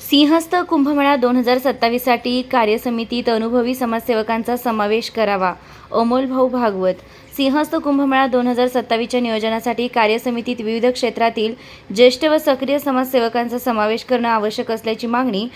सिंहस्थ कुंभमेळा 2027साठी कार्यसमितीत अनुभवी समाजसेवकांचा समावेश करावा. अमोल भाऊ भागवत. सिंहस्थ कुंभमेळा 2027च्या नियोजनासाठी कार्यसमितीत विविध क्षेत्रातील ज्येष्ठ व सक्रिय समाजसेवकांचा समावेश करणं आवश्यक असल्याची मागणी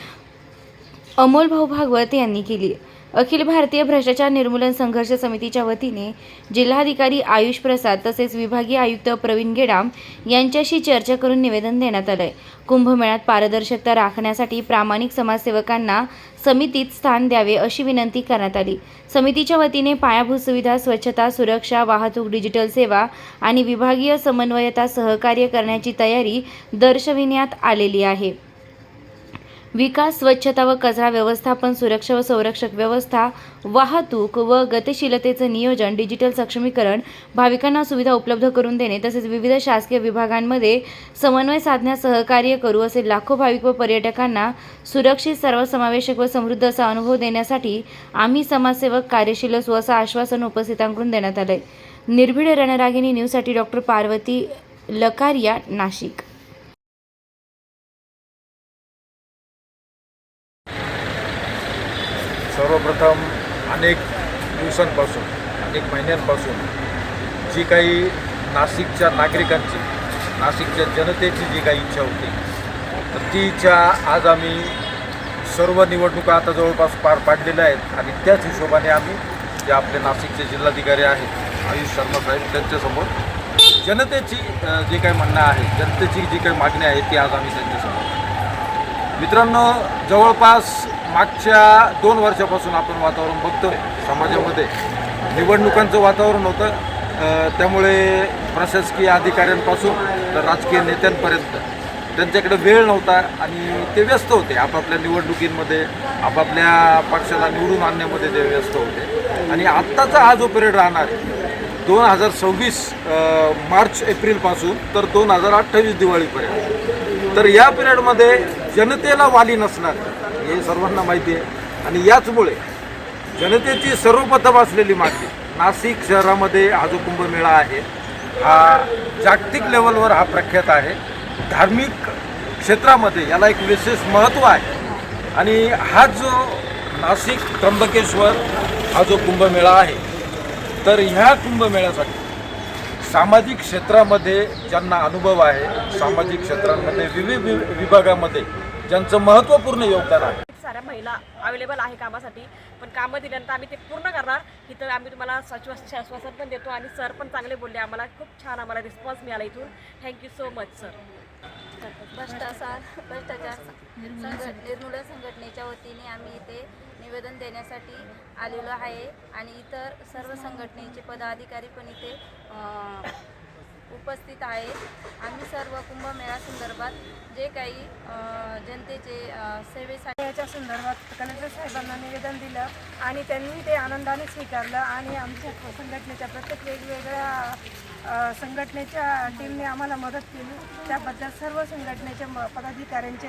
अमोल भाऊ भागवत यांनी केली. अखिल भारतीय भ्रष्टाचार निर्मूलन संघर्ष समितीच्या वतीने जिल्हाधिकारी आयुष प्रसाद तसेच विभागीय आयुक्त प्रवीण गेडाम यांच्याशी चर्चा करून निवेदन देण्यात आलंय. कुंभमेळ्यात पारदर्शकता राखण्यासाठी प्रामाणिक समाजसेवकांना समितीत स्थान द्यावे अशी विनंती करण्यात आली. समितीच्या वतीने पायाभूत सुविधा, स्वच्छता, सुरक्षा, वाहतूक, डिजिटल सेवा आणि विभागीय समन्वयता सहकार्य करण्याची तयारी दर्शविण्यात आलेली आहे. विकास, स्वच्छता व कचरा व्यवस्थापन, सुरक्षा व संरक्षक व्यवस्था, वाहतूक व गतिशीलतेचं नियोजन, डिजिटल सक्षमीकरण, भाविकांना सुविधा उपलब्ध करून देणे तसेच विविध शासकीय विभागांमध्ये समन्वय साधण्यास सहकार्य करू असे लाखो भाविक व पर्यटकांना सुरक्षित, सर्वसमावेशक व समृद्ध असा अनुभव देण्यासाठी आम्ही समाजसेवक कार्यशील असू असं आश्वासन उपस्थितांकडून देण्यात आलंय. निर्भीड रणरागिणी न्यूजसाठी डॉ. पार्वती लकारिया, नाशिक. सर्वप्रथम अनेक दिवसांपासून, अनेक महिन्यांपासून जी काही नाशिकच्या नागरिकांची, नाशिकच्या जनतेची जी काही इच्छा होती, तर ती इच्छा आज आम्ही सर्व निवडणुका आता जवळपास पार पाडलेल्या आहेत आणि त्याच हिशोबाने आम्ही जे आपले नाशिकचे जिल्हाधिकारी आहेत आयुष शर्मा साहेब त्यांच्यासमोर जनतेची जे काही म्हणणं आहे, जनतेची जी काही मागणी आहे ती आज आम्ही त्यांच्यासमोर. मित्रांनो, जवळपास मागच्या 2 वर्षापासून आपण वातावरण बघतोय समाजामध्ये. निवडणुकांचं वातावरण होतं, त्यामुळे प्रशासकीय अधिकाऱ्यांपासून तर राजकीय नेत्यांपर्यंत त्यांच्याकडे वेळ नव्हता आणि ते व्यस्त होते आपापल्या निवडणुकींमध्ये, आपापल्या पक्षाला निवडून आणण्यामध्ये ते व्यस्त होते. आणि आत्ताचा हा जो पिरियड राहणार आहे 2026 मार्च एप्रिलपासून तर 2028 दिवाळीपर्यंत, तर या पिरियडमध्ये जनतेला वाली नसणार हे सर्वांना माहिती आहे. आणि याचमुळे जनतेची सर्वप्रथम असलेली मागणी, नाशिक शहरामध्ये हा जो कुंभमेळा आहे हा जागतिक लेवलवर हा प्रख्यात आहे. धार्मिक क्षेत्रामध्ये याला एक विशेष महत्त्व आहे. आणि हा जो नाशिक त्र्यंबकेश्वर हा जो कुंभमेळा आहे, तर ह्या कुंभमेळ्यासाठी सामाजिक क्षेत्रामध्ये ज्यांना अनुभव आहे, सामाजिक क्षेत्रांमध्ये विविध विभागामध्ये ज्यांचं महत्त्वपूर्ण योगदान आहे. साऱ्या महिला अवेलेबल आहे कामासाठी, पण कामं दिल्यानंतर आम्ही ते पूर्ण करणार. इथं आम्ही तुम्हाला आश्वासन पण देतो आणि सर पण चांगले बोलले आम्हाला. खूप छान आम्हाला रिस्पॉन्स मिळाला इथून. Thank you so much sir. भ्रष्टाचार निर्मूलन संघटनेच्या वतीने आम्ही इथे निवेदन देण्यासाठी आलेलो आहे आणि इतर सर्व संघटनेचे पदाधिकारी पण इथे उपस्थित आहेत. आम्ही सर्व कुंभमेळा संदर्भात जे काही जनतेचे सेवेसाठी याच्या संदर्भात कलेक्टर साहेबांना निवेदन दिलं आणि त्यांनी ते आनंदाने स्वीकारलं आणि आमच्या संघटनेच्या प्रत्येक वेगवेगळ्या संघटनेच्या टीमने आम्हाला मदत केली. त्याबद्दल सर्व संघटनेच्या पदाधिकाऱ्यांचे